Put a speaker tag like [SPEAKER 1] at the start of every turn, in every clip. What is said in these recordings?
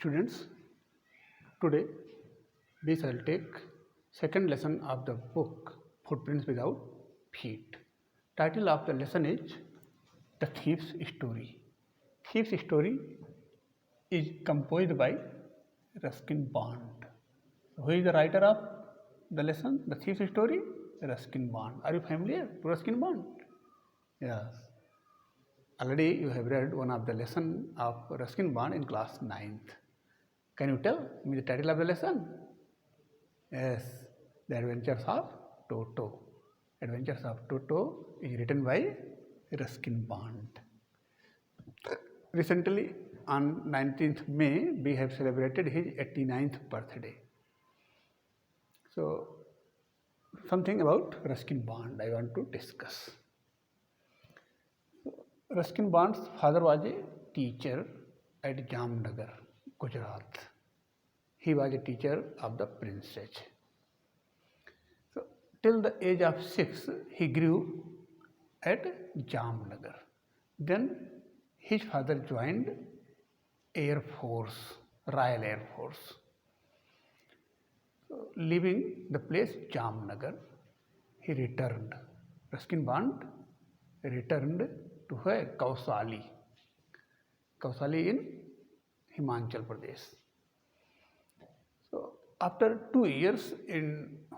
[SPEAKER 1] Students, today we shall take second lesson of the book Footprints Without Feet. Title of the lesson is The Thief's Story. Thief's Story is composed by Ruskin Bond. Who is the writer of the lesson, The Thief's Story? Ruskin Bond. Are you familiar to Ruskin Bond? Yes. Already you have read one of the lesson of Ruskin Bond in class 9th. Can you tell me the title of the lesson? Yes, The Adventures of Toto. Adventures of Toto is written by Ruskin Bond. Recently, on 19th May, we have celebrated his 89th birthday. So, something about Ruskin Bond I want to discuss. Ruskin Bond's father was a teacher at Jamnagar, Gujarat. He was a teacher of the princess. So, till the age of 6, he grew at Jamnagar. Then his father joined Air Force, Royal Air Force. So, leaving the place Jamnagar, he returned. Ruskin Bond returned to where? Kausali. Kausali in Himachal Pradesh. So, after 2 years,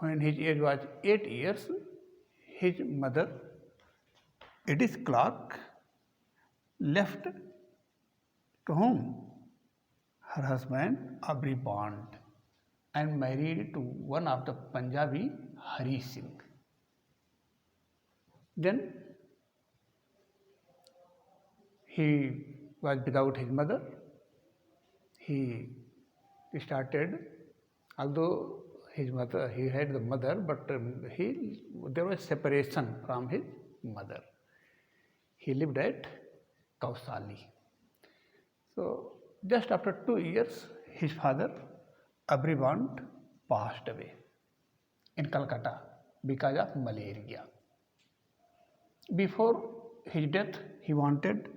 [SPEAKER 1] when his age was 8 years, his mother, Edith Clark, left to whom? Her husband, Aubrey Bond, and married to one of the Punjabi, Hari Singh. Then he was without his mother. He started, although he had the mother, but there was separation from his mother. He lived at Kausali. So, just after 2 years, his father, Aubrey Bond, passed away in Calcutta because of malaria. Before his death, he wanted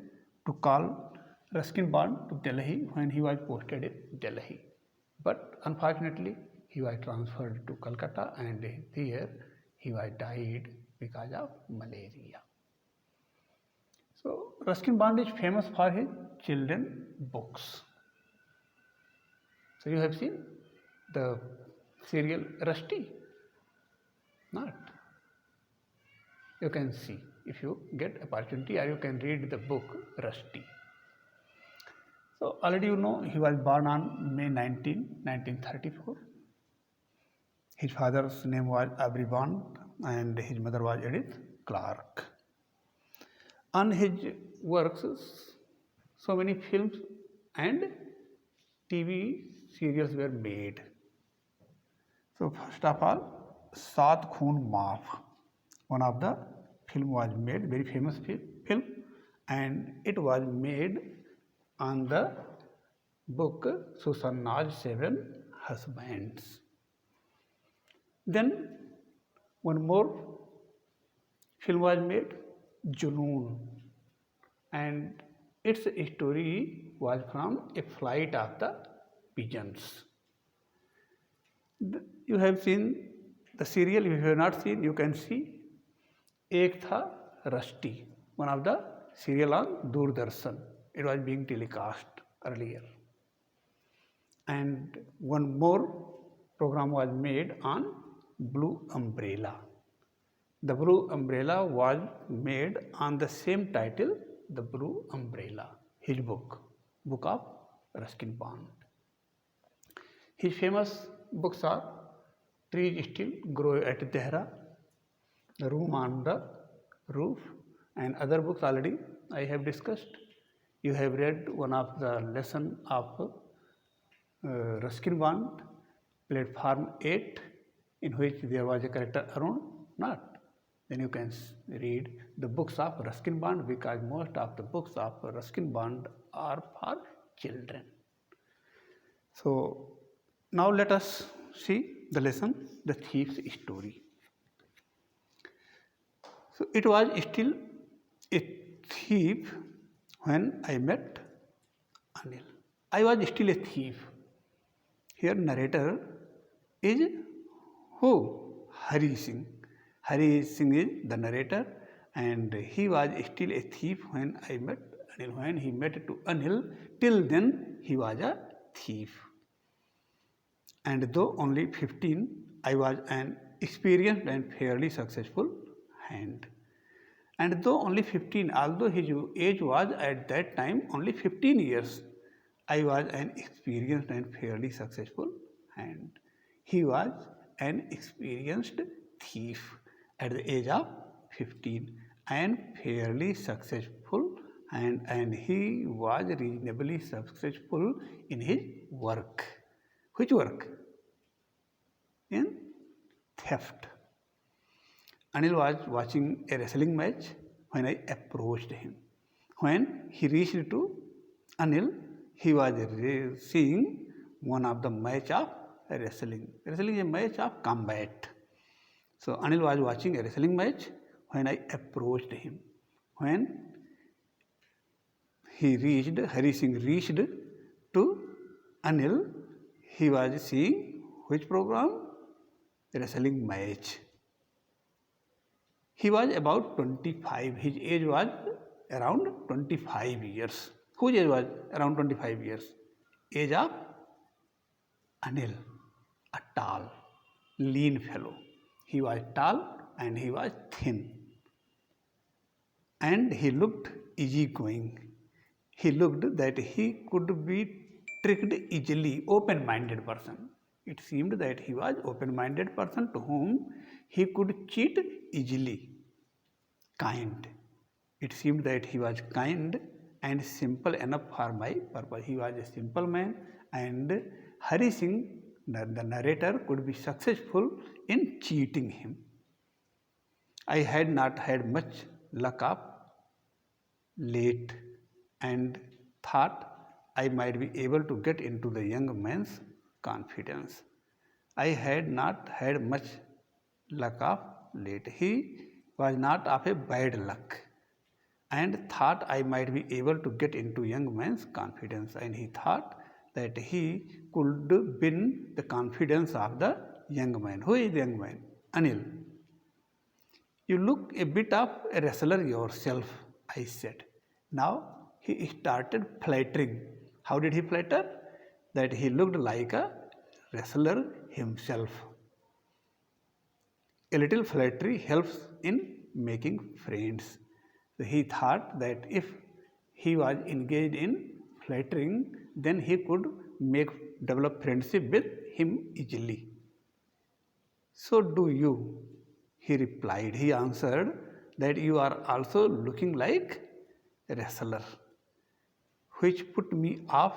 [SPEAKER 1] to call Ruskin Bond to Delhi when he was posted in Delhi. But unfortunately, he was transferred to Calcutta, and there he was died because of malaria. So, Ruskin Bond is famous for his children books. So, you have seen the serial Rusty? Not. You can see if you get opportunity, or you can read the book Rusty. So, already you know he was born on May 19, 1934. His father's name was Aubrey Bond and his mother was Edith Clark. On his works, so many films and TV serials were made. So, first of all, Saat Khoon Maaf, one of the film was made, very famous film, and it was made on the book Susanna's 7 Husbands. Then one more film was made, Junoon, and its story was from a flight of the pigeons. You have seen the serial. If you have not seen, you can see Ek Tha Rusty, one of the serial on Doordarshan. It was being telecast earlier. And one more program was made on Blue Umbrella. The Blue Umbrella was made on the same title, The Blue Umbrella, his book of Ruskin Bond. His famous books are Trees Still Grow at Dehra, The Room on the Roof, and other books already I have discussed. You have read one of the lesson of Ruskin Bond, Platform 8, in which there was a character Arun, not. Then you can read the books of Ruskin Bond, because most of the books of Ruskin Bond are for children. So, now let us see the lesson, The Thief's Story. So, it was still a thief when I met Anil. I was still a thief. Here narrator is who? Hari Singh. Hari Singh is the narrator, and he was still a thief when I met Anil. When he met to Anil, till then he was a thief. And though only 15, I was an experienced and fairly successful hand. And though only 15, although his age was at that time only 15 years, I was an experienced and fairly successful hand. He was an experienced thief at the age of 15 and fairly successful, and he was reasonably successful in his work. Which work? In theft. Anil was watching a wrestling match when I approached him. When he reached to Anil, he was seeing one of the match of wrestling. Wrestling is a match of combat. So Anil was watching a wrestling match when I approached him. When Hari Singh reached to Anil, he was seeing which program? Wrestling match. He was about 25. His age was around 25 years. Whose age was around 25 years? Age of Anil, a tall, lean fellow. He was tall and he was thin. And he looked easygoing. He looked that he could be tricked easily, open-minded person. It seemed that he was open-minded person to whom he could cheat easily. Kind. It seemed that he was kind and simple enough for my purpose. He was a simple man, and Hari Singh, the narrator, could be successful in cheating him. I had not had much luck of late and thought I might be able to get into the young man's confidence. I had not had much luck of late. He was not of a bad luck, and thought I might be able to get into young man's confidence. And he thought that he could win the confidence of the young man. Who is the young man? Anil. You look a bit of a wrestler yourself, I said. Now he started flattering. How did he flatter? That he looked like a wrestler himself. A little flattery helps in making friends. So he thought that if he was engaged in flattering, then he could develop friendship with him easily. So do you, he replied. He answered that you are also looking like a wrestler, which put me off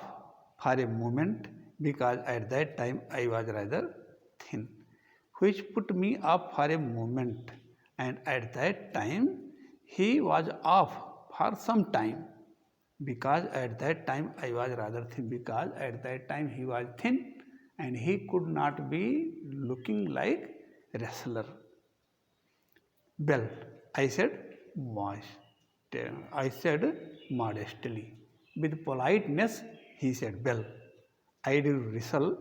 [SPEAKER 1] for a moment because at that time I was rather thin. Which put me off for a moment, and at that time he was off for some time because at that time I was rather thin, because at that time he was thin and he could not be looking like a wrestler. Well, I said modestly. With politeness, he said, well, I do wrestle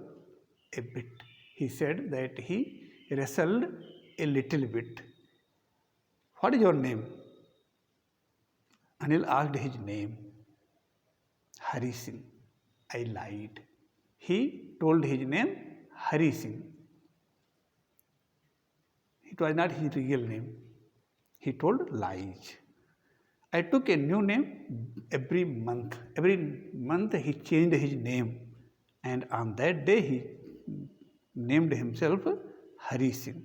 [SPEAKER 1] a bit. He said that he wrestled a little bit. What is your name? Anil asked his name. Hari Singh. I lied. He told his name Hari Singh. It was not his real name. He told lies. I took a new name every month. Every month he changed his name, and on that day he named himself Hari Singh.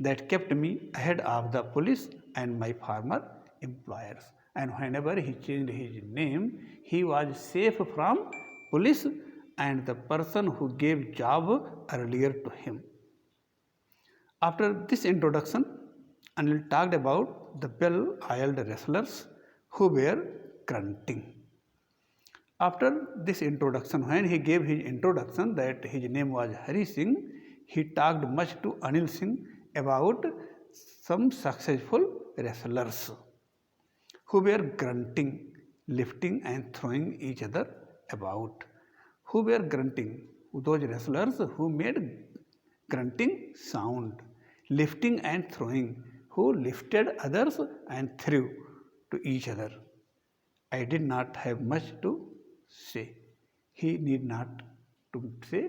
[SPEAKER 1] That kept me ahead of the police and my former employers. And whenever he changed his name, he was safe from police and the person who gave job earlier to him. After this introduction, Anil talked about the well-oiled wrestlers who were grunting. After this introduction, when he gave his introduction that his name was Hari Singh, he talked much to Anil Singh about some successful wrestlers who were grunting, lifting and throwing each other about. who were grunting, those wrestlers who made grunting sound, lifting and throwing, who lifted others and threw to each other. I did not have much to say. He need not to say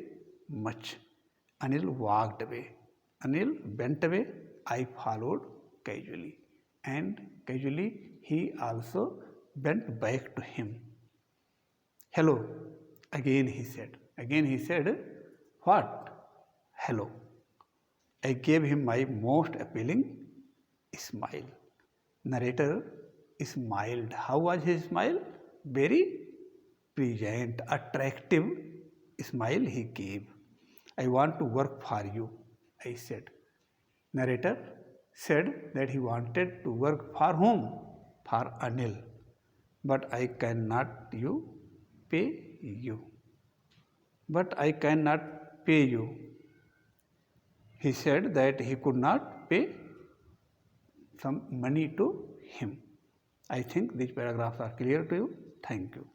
[SPEAKER 1] much. Anil walked away. Anil went away. I followed casually. And casually he also went back to him. Hello, again he said. Again he said, what? Hello. I gave him my most appealing smile. Narrator smiled. How was his smile? Very pleasant, attractive smile he gave. I want to work for you, I said. Narrator said that he wanted to work for whom? For Anil. But I cannot pay you. But I cannot pay you. He said that he could not pay some money to him. I think these paragraphs are clear to you. Thank you.